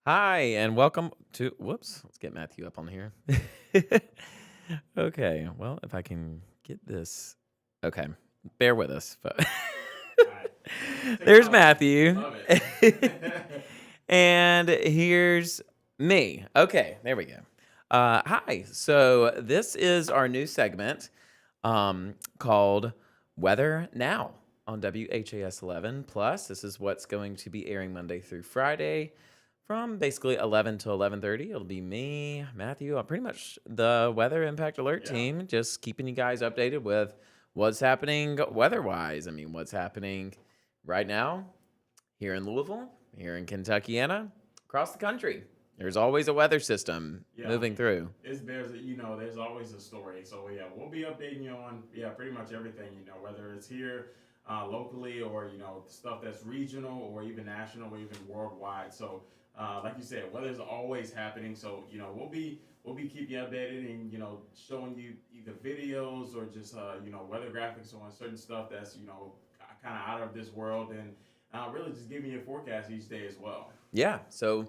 Hi, and welcome to. Whoops, let's get Matthew up on here. Okay, well, if I can get this. Okay, bear with us. But Alright. there's Technology. Matthew. Love it. And here's me. Okay, there we go. Hi, so this is our new segment called Weather Now on WHAS11 Plus. This is what's going to be airing Monday through Friday from basically 11 to 11:30. It'll be me, Matthew, pretty much the Weather Impact Alert Yeah. team, just keeping you guys updated with what's happening weather-wise. I mean, what's happening right now here in Louisville, here in Kentuckiana, across the country. There's always a weather system Yeah, I moving mean, through. there's always a story. So yeah, we'll be updating you on pretty much everything. Whether it's here locally or stuff that's regional or even national or even worldwide. So like you said, weather's always happening. So we'll be keeping you updated and showing you either videos or just weather graphics on certain stuff that's kind of out of this world and really just giving you a forecast each day as well. Yeah. So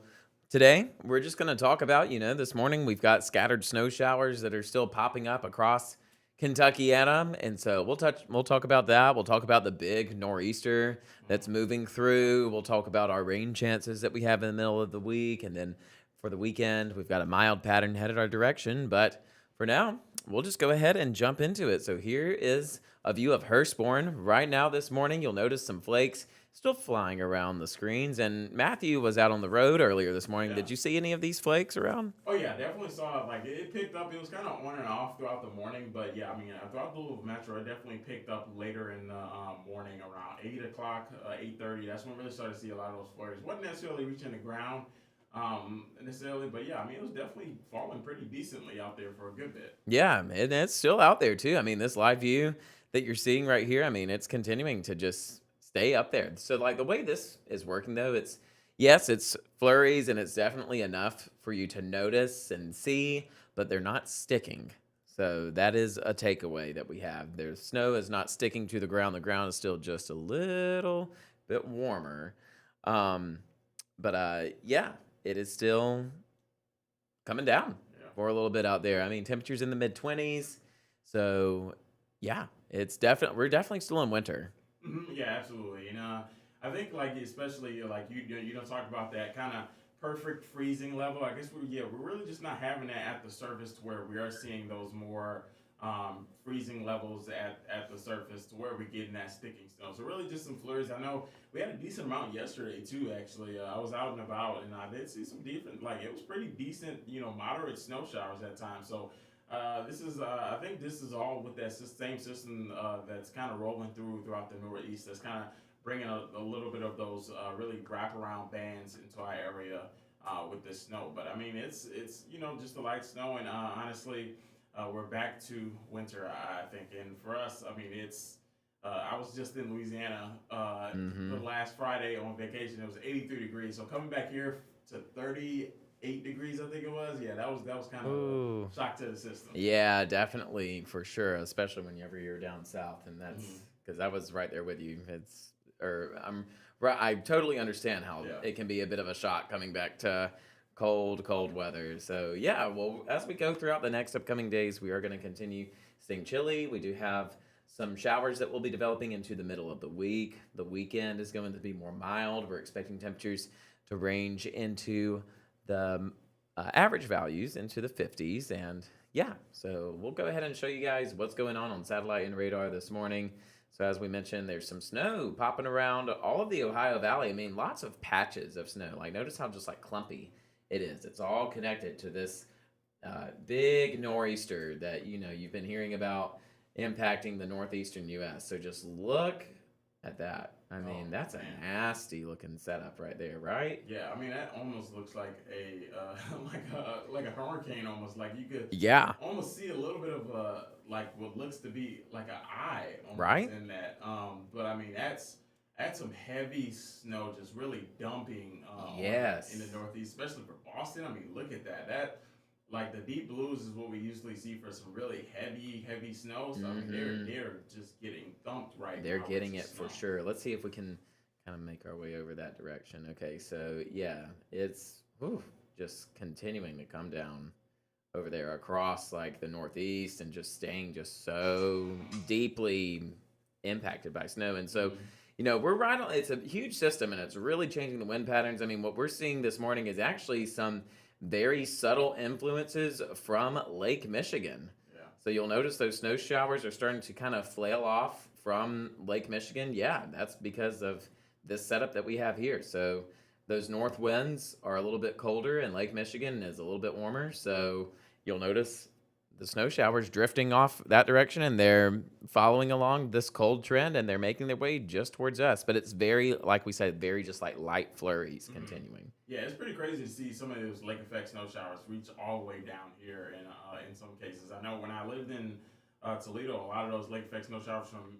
today we're just going to talk about, this morning we've got scattered snow showers that are still popping up across Kentuckiana, and so we'll talk about that. We'll talk about the big nor'easter that's Mhm. moving through. We'll talk about our rain chances that we have in the middle of the week, and then for the weekend we've got a mild pattern headed our direction. But for now, we'll just go ahead and jump into it. So here is a view of Hurstbourne right now this morning. You'll notice some flakes still flying around the screens. And Matthew was out on the road earlier this morning. Yeah. Did you see any of these flakes around? Oh yeah, definitely saw it. Like it picked up. It was kind of on and off throughout the morning, but yeah, I mean, throughout the Louisville Metro, it definitely picked up later in the morning, around 8 o'clock, 8:30. That's when we really started to see a lot of those flurries. wasn't necessarily reaching the ground necessarily, but yeah, I mean, it was definitely falling pretty decently out there for a good bit. Yeah, and it's still out there too. I mean, this live view that you're seeing right here, I mean, it's continuing to just stay up there. So, like the way this is working though, it's yes, it's flurries and it's definitely enough for you to notice and see, but they're not sticking. So that is a takeaway that we have. Their snow is not sticking to the ground. The ground is still just a little bit warmer. Um, but yeah, it is still coming down Yeah. for a little bit out there. I mean, temperatures in the mid 20s. So, yeah, it's definitely we're definitely still in winter. Yeah, absolutely. And I think like especially like you don't talk about that kind of perfect freezing level. I guess we're really just not having that at the surface to where we are seeing those more freezing levels at the surface to where we're getting that sticking snow. So really just some flurries. I know we had a decent amount yesterday too. Actually, I was out and about and I did see some different like it was pretty decent moderate snow showers at times. So I think this is all with that same system that's kind of rolling throughout the Northeast. That's kind of bringing a little bit of those really wraparound bands into our area with this snow. But I mean, it's just a light snow, and honestly, we're back to winter. I think, and for us, I mean, it's. I was just in Louisiana the Mhm. last Friday on vacation. It was 83 degrees. So coming back here to 38 degrees, I think it was. Yeah, that was kind of a Ooh. shock to the system. Yeah, definitely for sure, especially whenever you're down south and that's Hmm. cuz I was right there with you. It's or I'm right I totally understand how Yeah. it can be a bit of a shock coming back to cold weather. So, yeah, well, as we go throughout the next upcoming days, we are going to continue staying chilly. We do have some showers that will be developing into the middle of the week. The weekend is going to be more mild. We're expecting temperatures to range into the average values into the 50s. And yeah, so we'll go ahead and show you guys what's going on satellite and radar this morning. So, as we mentioned, there's some snow popping around all of the Ohio Valley. I mean, lots of patches of snow. Like, notice how just like clumpy it is. It's all connected to this big nor'easter that you've been hearing about impacting the northeastern U.S. So just look at that. I Oh mean, that's a man. nasty looking setup right there, right? Yeah, I mean that almost looks like a like a hurricane almost. Like you could Yeah, almost see a little bit of like what looks to be like an eye almost right? in that. But I mean that's some heavy snow just really dumping on in the Yes. Northeast, especially for Boston. I mean, look at that. That like the deep blues is what we usually see for some really heavy snow. So I mean Mm-hmm. they're just getting thumped right They're now with getting the it for snow. sure. Let's see if we can kind of make our way over that direction. Okay, so yeah, it's whew, just continuing to come down over there across like the Northeast and just staying just so deeply impacted by snow. And so, Mm-hmm. we're right on, it's a huge system and it's really changing the wind patterns. I mean, what we're seeing this morning is actually some very subtle influences from Lake Michigan. Yeah. So you'll notice those snow showers are starting to kind of flail off from Lake Michigan. Yeah, that's because of this setup that we have here. So those north winds are a little bit colder and Lake Michigan is a little bit warmer. So you'll notice the snow showers drifting off that direction and they're following along this cold trend and they're making their way just towards us. But it's very, like we said, very just like light flurries Mm-hmm. continuing. Yeah, it's pretty crazy to see some of those lake effect snow showers reach all the way down here, in some cases. I know when I lived in Toledo, a lot of those lake effect snow showers from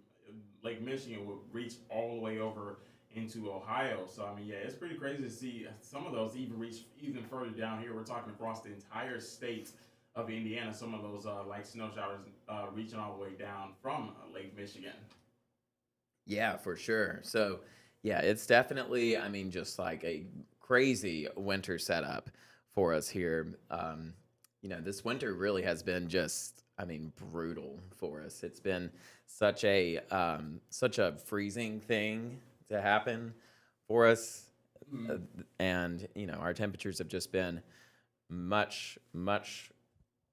Lake Michigan would reach all the way over into Ohio. So I mean, yeah, it's pretty crazy to see some of those even reach even further down here. We're talking across the entire state of Indiana. Some of those light snow showers reaching all the way down from Lake Michigan. Yeah, for sure. So, yeah, it's definitely, I mean, just like a crazy winter setup for us here. This winter really has been just, I mean, brutal for us. It's been such a freezing thing to happen for us, uh, Mm. and our temperatures have just been much, much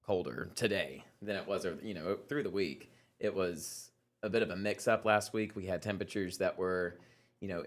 colder today than it was, through the week. It was a bit of a mix up last week. We had temperatures that were,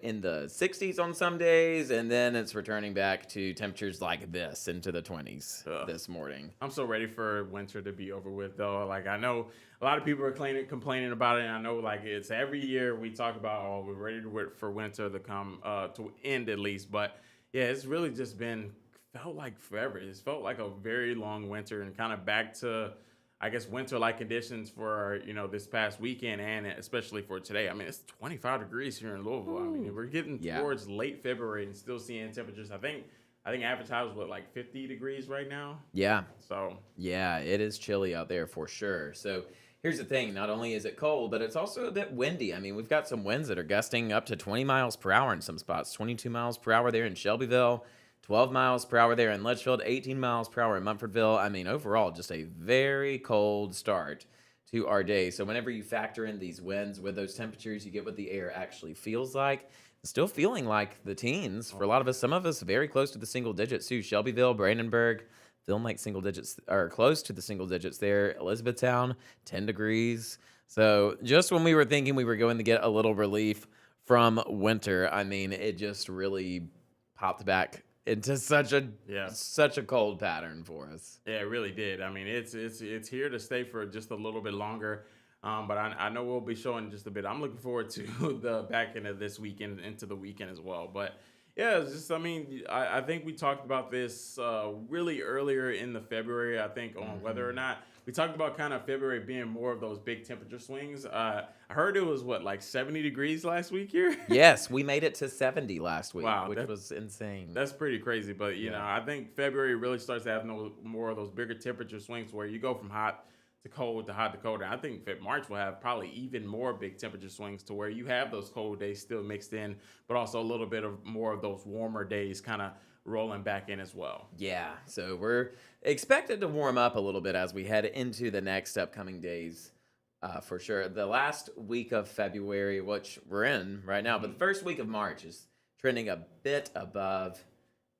in the 60s on some days, and then it's returning back to temperatures like this into the 20s Ugh. this morning. I'm so ready for winter to be over with, though. Like I know a lot of people are complaining about it. And I know like it's every year we talk about, oh, we're ready to wait for winter to come to end at least. But yeah, it's really just been felt like forever. It's felt like a very long winter and kind of back to, I guess, winter-like conditions for this past weekend and especially for today. I mean, it's 25 degrees here in Louisville. I mean, Ooh. we're getting Yeah. towards late February and still seeing temperatures. I think advertised what like 50 degrees right now. Yeah. So Yeah, it is chilly out there for sure. So here's the thing, not only is it cold, but it's also a bit windy. I mean, we've got some winds that are gusting up to 20 miles per hour in some spots, 22 miles per hour there in Shelbyville, 12 miles per hour there in Litchfield, 18 miles per hour in Mumfordville. I mean, overall, just a very cold start to our day. So whenever you factor in these winds with those temperatures, you get what the air actually feels like. Still feeling like the teens for a lot of us, some of us very close to the single digits too. Shelbyville, Brandenburg, feeling like single digits or close to the single digits there. Elizabethtown, 10 degrees. So just when we were thinking we were going to get a little relief from winter, I mean, it just really popped back into yeah, such a cold pattern for us. yeah, it really did. I mean, it's here to stay for just a little bit longer. But I know we'll be showing just a bit. I'm looking forward to the back end of this weekend into the weekend as well. But yeah, it's just I mean, I think we talked about this really earlier in the February. I think on whether or Hmm. not we talked about kind of February being more of those big temperature swings. I heard it was what like 70 degrees last week here. Yes, we made it to 70 last week, Wow, which was insane. that's pretty crazy, but Yeah. I think February really starts to have more of those bigger temperature swings where you go from hot to cold to hot to cold. And I think March will have probably even more big temperature swings to where you have those cold days still mixed in, but also a little bit of more of those warmer days kind of rolling back in as well. Yeah, so we're expected to warm up a little bit as we head into the next upcoming days, for sure. The last week of February, which we're in right now, but Hmm. the first week of March is trending a bit above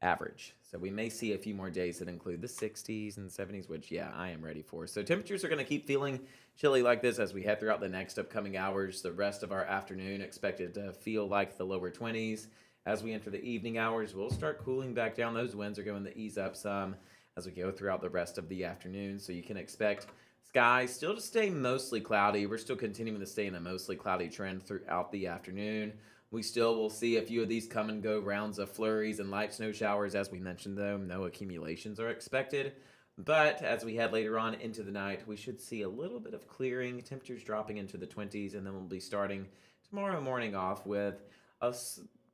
average. So we may see a few more days that include the 60s and 70s, which, yeah, I am ready for. So temperatures are going to keep feeling chilly like this as we head throughout the next upcoming hours. The rest of our afternoon expected to feel like the lower 20s. As we enter the evening hours, we'll start cooling back down. Those winds are going to ease up some as we go throughout the rest of the afternoon. So you can expect skies still to stay mostly cloudy. We're still continuing to stay in a mostly cloudy trend throughout the afternoon. We still will see a few of these come and go rounds of flurries and light snow showers. As we mentioned, though, no accumulations are expected. But as we head later on into the night, we should see a little bit of clearing, temperatures dropping into the 20s, and then we'll be starting tomorrow morning off with a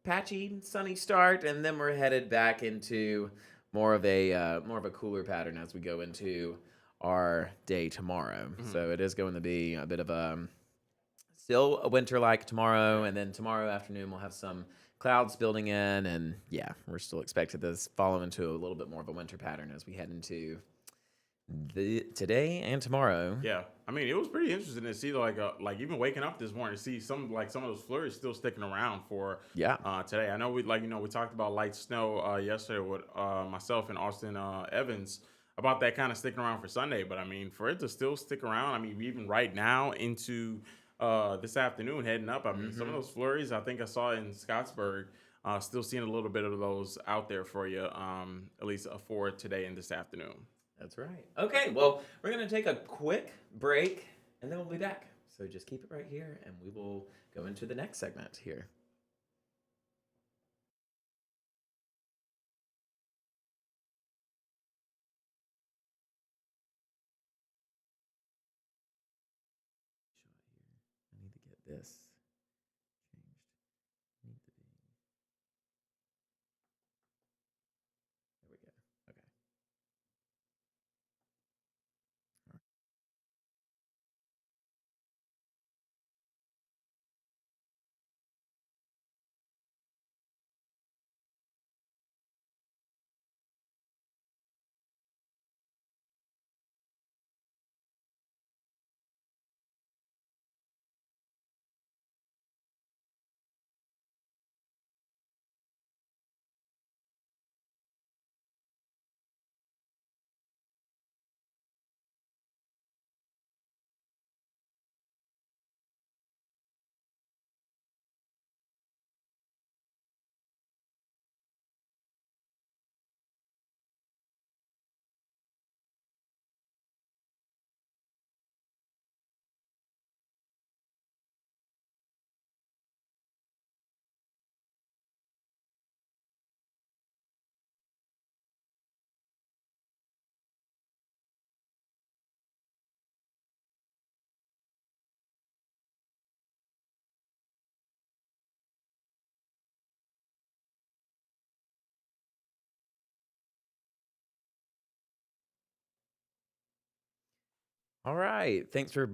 patchy, sunny start, and then we're headed back into more of a cooler pattern as we go into our day tomorrow. Hmm. So it is going to be a bit of a still a winter like tomorrow, Yeah. and then tomorrow afternoon we'll have some clouds building in, and yeah, we're still expected to follow into a little bit more of a winter pattern as we head into the today and tomorrow. Yeah, I mean, it was pretty interesting to see like even waking up this morning to see some of those flurries still sticking around for Yeah. today. I know we talked about light snow yesterday with myself and Austin Evans about that kind of sticking around for Sunday, but I mean, for it to still stick around, I mean, even right now into this afternoon heading up, I mean, some of Mm-hmm. those flurries I think I saw in Scottsburg. Still seeing a little bit of those out there for you, at least for today and this afternoon. That's right. Okay, well, we're going to take a quick break and then we'll be back. So just keep it right here and we will go into the next segment here. I need to get this changed. Need to be. There we go. Okay. All right. Thanks for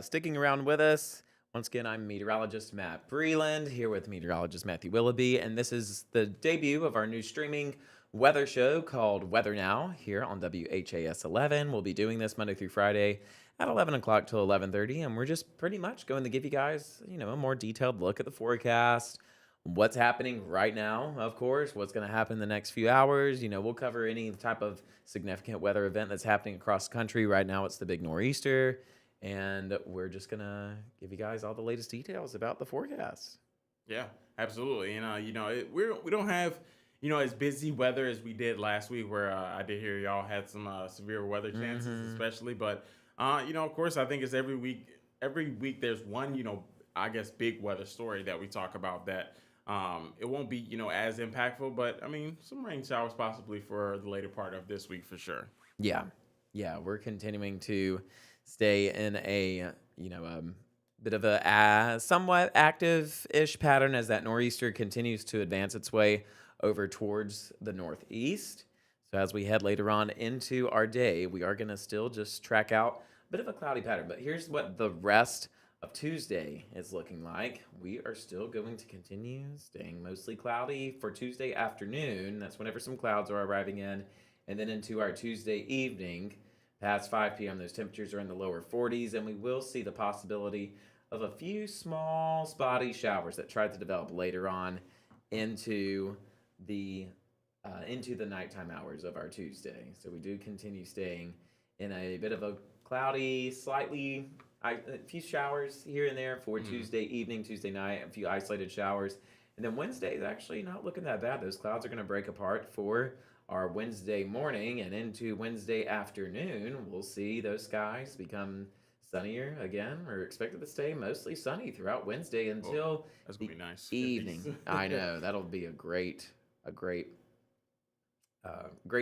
sticking around with us. Once again, I'm meteorologist Matt Breland here with meteorologist Matthew Willoughby, and this is the debut of our new streaming weather show called Weather Now here on WHAS 11. We'll be doing this Monday through Friday at 11 o'clock till 11:30, and we're just pretty much going to give you guys, a more detailed look at the forecast, what's happening right now, of course, what's going to happen in the next few hours. We'll cover any type of significant weather event that's happening across the country. Right now, it's the big nor'easter, and we're just going to give you guys all the latest details about the forecast. Yeah, absolutely. And we don't have as busy weather as we did last week, where I did hear y'all had some severe weather chances, Mm-hmm. especially. But of course, I think it's every week. Every week, there's one I guess big weather story that we talk about that. It won't be as impactful, but I mean some rain showers possibly for the later part of this week for sure. Yeah. Yeah. We're continuing to stay in a, bit of a somewhat active ish pattern as that nor'easter continues to advance its way over towards the northeast. So as we head later on into our day, we are going to still just track out a bit of a cloudy pattern. But here's what the rest of Tuesday is looking like. We are still going to continue staying mostly cloudy for Tuesday afternoon. That's whenever some clouds are arriving in. And then into our Tuesday evening, past 5 p.m., those temperatures are in the lower 40s, and we will see the possibility of a few small spotty showers that try to develop later on into the nighttime hours of our Tuesday. So we do continue staying in a bit of a cloudy, a few showers here and there for Tuesday evening, Tuesday night, a few isolated showers. And then Wednesday is actually not looking that bad. Those clouds are going to break apart for our Wednesday morning and into Wednesday afternoon. We'll see those skies become sunnier again. We're expected to stay mostly sunny throughout Wednesday Oh, until that's gonna the be nice. 50s. evening. I know that'll be a great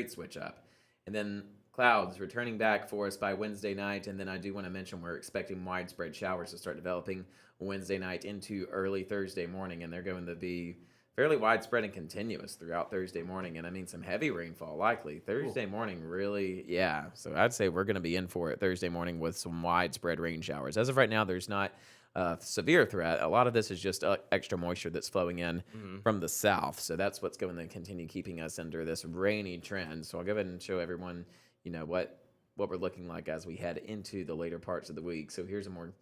switch up. And then clouds returning back for us by Wednesday night. And then I do want to mention we're expecting widespread showers to start developing Wednesday night into early Thursday morning. And they're going to be fairly widespread and continuous throughout Thursday morning. And I mean, some heavy rainfall likely. Thursday morning, really, yeah. So I'd say we're going to be in for it Thursday morning with some widespread rain showers. As of right now, there's not severe threat. A lot of this is just extra moisture that's flowing in Mm-hmm. from the south. So that's what's going to continue keeping us under this rainy trend. So I'll go ahead and show everyone, what we're looking like as we head into the later parts of the week. So here's a more,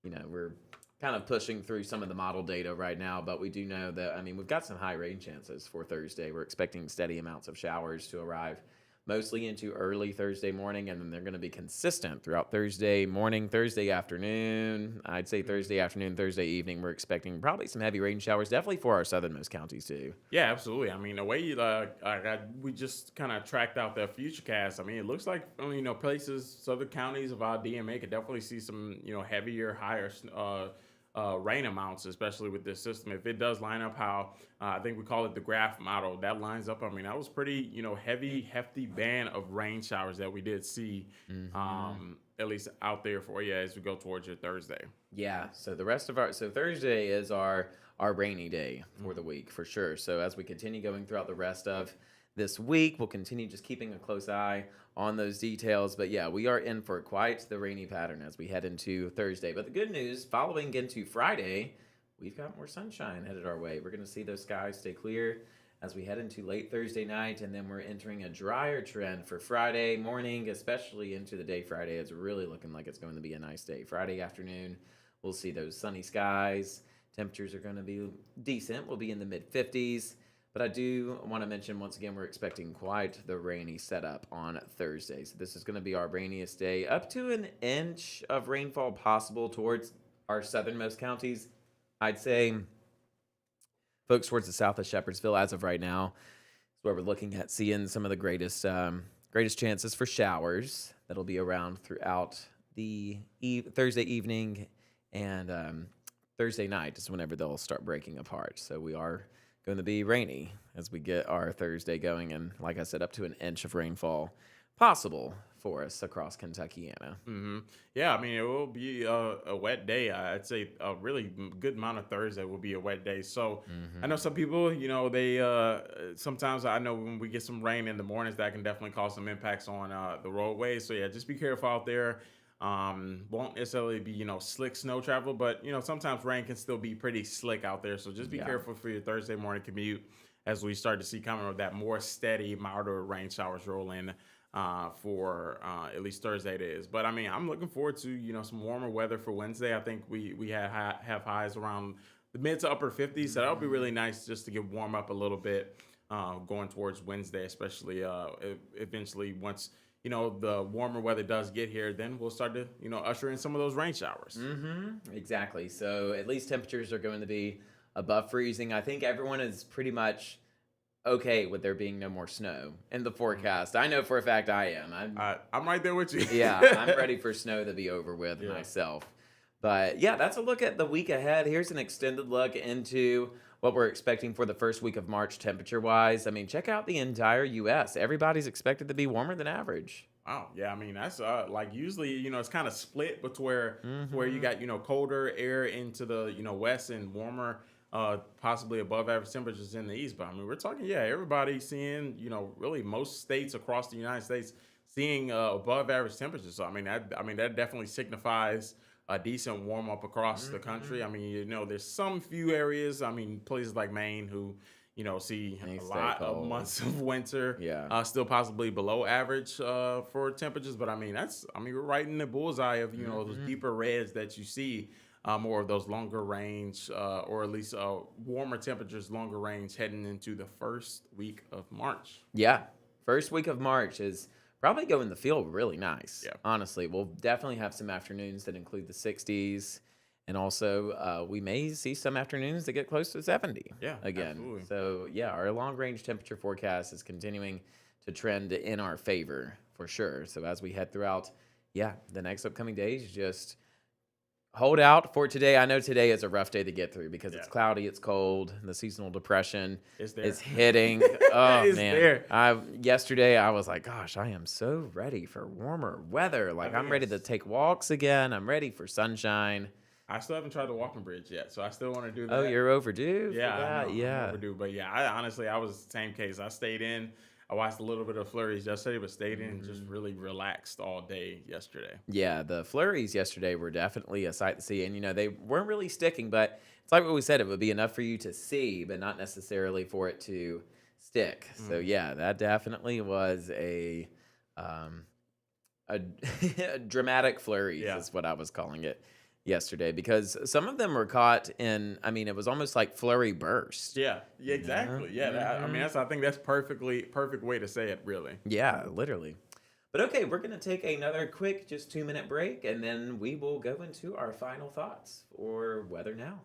we're kind of pushing through some of the model data right now, but we do know that, we've got some high rain chances for Thursday. We're expecting steady amounts of showers to arrive mostly into early Thursday morning, and then they're going to be consistent throughout Thursday morning, Thursday afternoon. I'd say Thursday afternoon, Thursday evening. We're expecting probably some heavy rain showers, definitely for our southernmost counties too. Yeah, absolutely. I mean, the way we just kind of tracked out the future cast. I mean, it looks like places, southern counties of our DMA could definitely see some heavier, higher rain amounts, especially with this system. If it does line up how I think we call it the graph model, that lines up. I mean, that was pretty heavy, hefty band of rain showers that we did see. At least out there for you as we go towards your Thursday. Yeah. So Thursday is our rainy day for the week for sure. So as we continue going throughout the rest of this week, we'll continue just keeping a close eye on those details. But yeah, we are in for quite the rainy pattern as we head into Thursday. But the good news, following into Friday, we've got more sunshine headed our way. We're going to see those skies stay clear as we head into late Thursday night, and then we're entering a drier trend for Friday morning, especially into the day Friday. It's really looking like it's going to be a nice day. Friday afternoon, we'll see those sunny skies. Temperatures are going to be decent. We'll be in the mid-50s. But I do want to mention, once again, we're expecting quite the rainy setup on Thursday. So this is going to be our rainiest day. Up to an inch of rainfall possible towards our southernmost counties. I'd say folks towards the south of Shepherdsville, as of right now, is where we're looking at seeing some of the greatest chances for showers. That'll be around throughout the Thursday evening and Thursday night is whenever they'll start breaking apart. So we are going to be rainy as we get our Thursday going, and like I said, up to an inch of rainfall possible for us across Kentuckiana. Mm-hmm. Yeah, I mean, it will be a wet day. I'd say a really good amount of Thursday will be a wet day. So I know some people, they sometimes I know when we get some rain in the mornings, that can definitely cause some impacts on the roadways. So yeah, just be careful out there. Won't necessarily be slick snow travel, but sometimes rain can still be pretty slick out there. So just be careful for your Thursday morning commute as we start to see coming of that more steady, milder rain showers roll in. For at least Thursday it is. But I mean, I'm looking forward to some warmer weather for Wednesday. I think we have highs around the mid to upper 50s, so that'll be really nice just to get warm up a little bit going towards Wednesday, especially eventually once the warmer weather does get here, then we'll start to usher in some of those rain showers. Exactly. So at least temperatures are going to be above freezing. I think everyone is pretty much okay with there being no more snow in the forecast. I know for a fact I am. I'm right there with you. Yeah, I'm ready for snow to be over with myself. But yeah, that's a look at the week ahead. Here's an extended look into what we're expecting for the first week of March temperature-wise. I mean, check out the entire U.S. Everybody's expected to be warmer than average. Wow, yeah, I mean, that's like usually, it's kind of split, but where you got, colder air into the, west and warmer possibly above average temperatures in the east. But I mean, we're talking, everybody seeing, really most states across the United States seeing above average temperatures. So I mean, that definitely signifies a decent warm up across the country. I mean, there's some few areas. I mean, places like Maine who see a lot of months of winter. Still possibly below average for temperatures. But I mean, we're right in the bullseye of those deeper reds that you see. More of those longer range, or at least warmer temperatures, longer range heading into the first week of March. Yeah, first week of March is probably going to feel really nice. Yeah. Honestly, we'll definitely have some afternoons that include the 60s, and also we may see some afternoons that get close to 70. Yeah, again. absolutely. So yeah, our long range temperature forecast is continuing to trend in our favor for sure. So as we head throughout, the next upcoming days, just hold out for today. I know today is a rough day to get through because it's cloudy, it's cold, and the seasonal depression is hitting. Oh, man. Yesterday, I was like, gosh, I am so ready for warmer weather. Like, I'm ready to take walks again. I'm ready for sunshine. I still haven't tried the walking bridge yet, so I still want to do that. Oh, you're overdue? Yeah, I'm overdue. But yeah, I was the same case. I stayed in. I watched a little bit of flurries yesterday, but stayed in and just really relaxed all day yesterday. Yeah, the flurries yesterday were definitely a sight to see, and they weren't really sticking, but it's like what we said, it would be enough for you to see, but not necessarily for it to stick. So Mm. yeah, that definitely was um, a, a dramatic flurries Yeah. is what I was calling it yesterday because some of them were caught in. I mean, it was almost like flurry burst. Yeah, yeah, You know? exactly. Yeah, I mean, hmm I think that's perfect way to say it, really. Yeah, literally. But okay, we're going to take another quick, just 2 minute break, and then we will go into our final thoughts for weather now.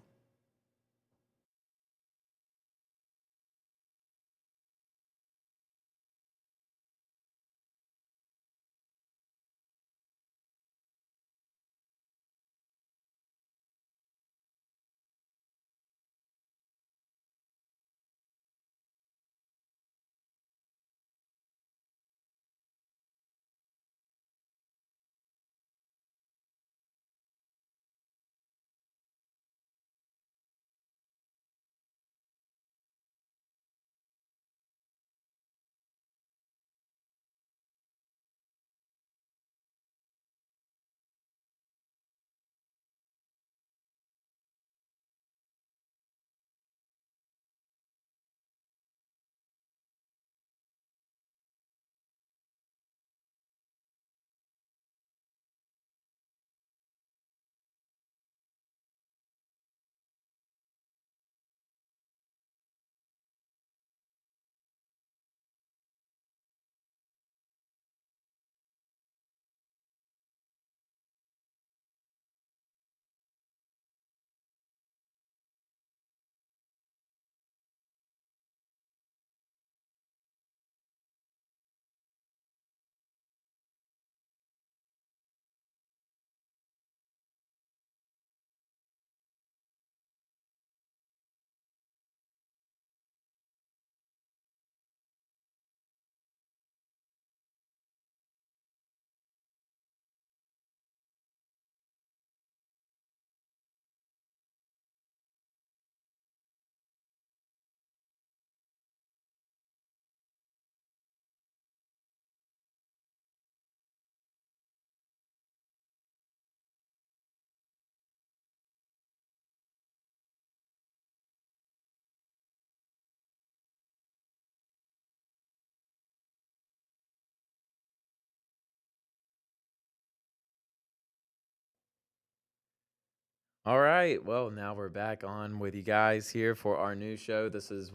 All right. Well, now we're back on with you guys here for our new show. This is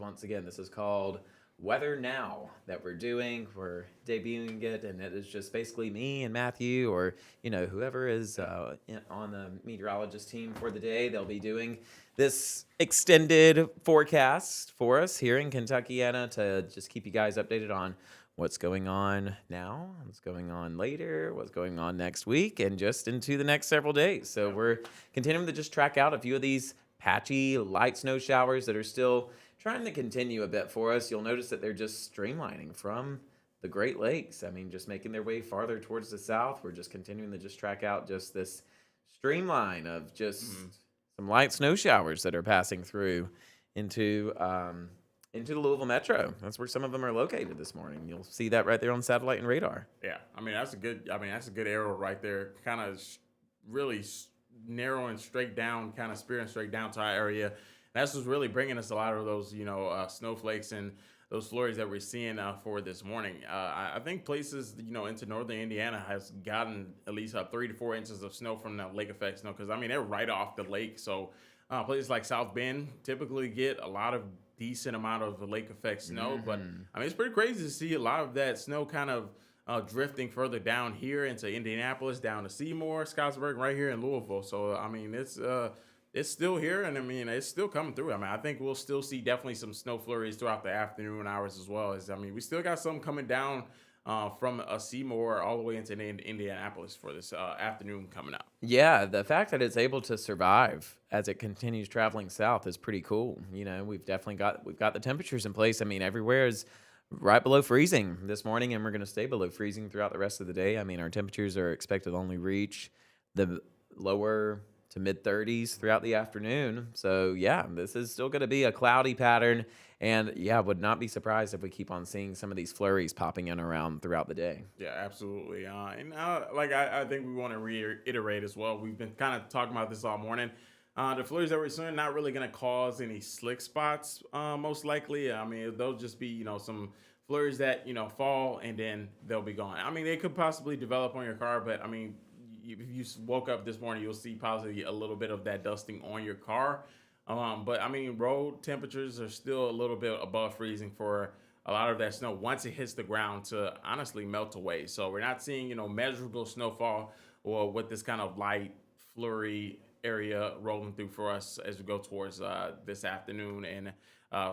called Weather Now that we're doing. We're debuting it, and it is just basically me and Matthew, or whoever is Yeah. on the meteorologist team for the day. They'll be doing this extended forecast for us here in Kentuckiana to just keep you guys updated on what's going on now, what's going on later, what's going on next week, and just into the next several days. So Yeah. we're continuing to just track out a few of these patchy light snow showers that are still trying to continue a bit for us. You'll notice that they're just streamlining from the Great Lakes. I mean, just making their way farther towards the south. We're just continuing to just track out just this streamline of just Mhm. some light snow showers that are passing through into into the Louisville Metro. That's where some of them are located this morning. You'll see that right there on satellite and radar. Yeah, I mean that's a good. I mean that's a good arrow right there. Kind of really narrowing straight down, kind of spearing straight down to our area. That's what's really bringing us a lot of those, snowflakes and those flurries that we're seeing for this morning. I think places, into northern Indiana has gotten at least 3 to 4 inches of snow from the lake effect snow because I mean they're right off the lake. So places like South Bend typically get a lot of decent amount of lake effect snow, but I mean it's pretty crazy to see a lot of that snow kind of drifting further down here into Indianapolis, down to Seymour, Scottsburg, right here in Louisville. So I mean it's still here, and I mean it's still coming through. I mean I think we'll still see definitely some snow flurries throughout the afternoon hours as well. As I mean we still got some coming down from Seymour all the way into Indianapolis for this afternoon coming up. Yeah, the fact that it's able to survive as it continues traveling south is pretty cool. We've got the temperatures in place. I mean, everywhere is right below freezing this morning, and we're going to stay below freezing throughout the rest of the day. I mean, our temperatures are expected to only reach the lower to mid 30s throughout the afternoon. So, yeah, this is still going to be a cloudy pattern. And yeah, would not be surprised if we keep on seeing some of these flurries popping in around throughout the day. Yeah, absolutely. I think we want to reiterate as well. We've been kind of talking about this all morning. The flurries that we're seeing not really going to cause any slick spots, most likely. I mean, they'll just be, some flurries that, fall and then they'll be gone. I mean, they could possibly develop on your car, but I mean, if you woke up this morning, you'll see possibly a little bit of that dusting on your car. But I mean, road temperatures are still a little bit above freezing for a lot of that snow once it hits the ground to honestly melt away. So we're not seeing, measurable snowfall or with this kind of light flurry area rolling through for us as we go towards this afternoon and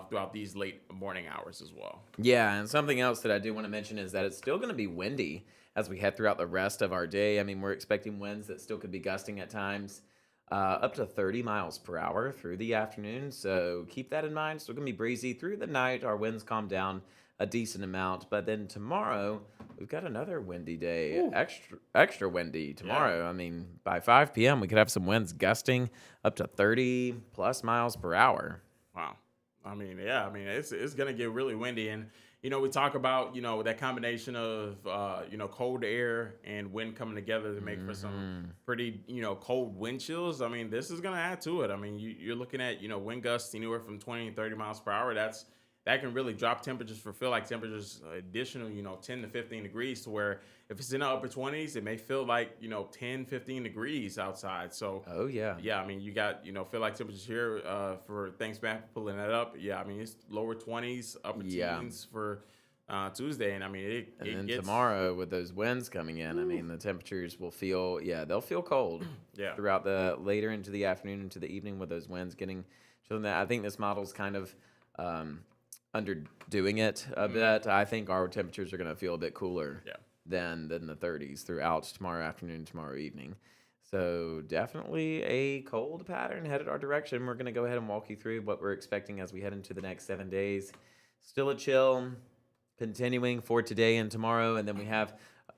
throughout these late morning hours as well. Yeah, and something else that I do want to mention is that it's still going to be windy as we head throughout the rest of our day. I mean, we're expecting winds that still could be gusting at times up to 30 miles per hour through the afternoon. So keep that in mind. Still going to be breezy through the night. Our winds calm down a decent amount. But then tomorrow, we've got another windy day, Ooh. extra windy tomorrow. I mean, by 5 p.m., we could have some winds gusting up to 30 plus miles per hour. Wow. I mean, yeah, I mean, it's gonna get really windy, and we talk about that combination of cold air and wind coming together to make for some pretty cold wind chills. I mean, this is gonna add to it. I mean, you're looking at wind gusts anywhere from 20 to 30 miles per hour. That can really drop temperatures for feel like temperatures additional 10 to 15 degrees to where if it's in the upper 20s it may feel like 10 15 degrees outside. So Oh, yeah. yeah, I mean, you got feel like temperatures here for thanks back pulling that up. Yeah, I mean, it's lower 20s upper Yeah. teens for Tuesday, and I mean And it then gets tomorrow with those winds coming in, I mean, the temperatures will feel, they'll feel cold yeah. throughout the later into the afternoon, into the evening with those winds getting chilling. That I think this model's kind of um, underdoing it a bit. I think our temperatures are going to feel a bit cooler Yeah. than the 30s throughout tomorrow afternoon, tomorrow evening. So definitely a cold pattern headed our direction. We're going to go ahead and walk you through what we're expecting as we head into the next 7 days. Still a chill continuing for today and tomorrow. And then we have,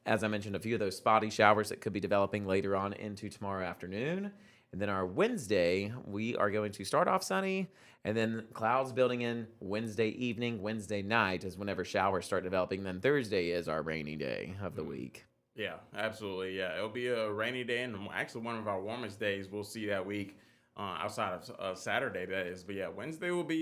as I mentioned, a few of those spotty showers that could be developing later on into tomorrow afternoon. And then our Wednesday, we are going to start off sunny and then clouds building in Wednesday evening. Wednesday night is whenever showers start developing. Then Thursday is our rainy day of the week. Yeah, absolutely. Yeah, it'll be a rainy day and actually one of our warmest days we'll see that week outside of Saturday, that is. But yeah, Wednesday will be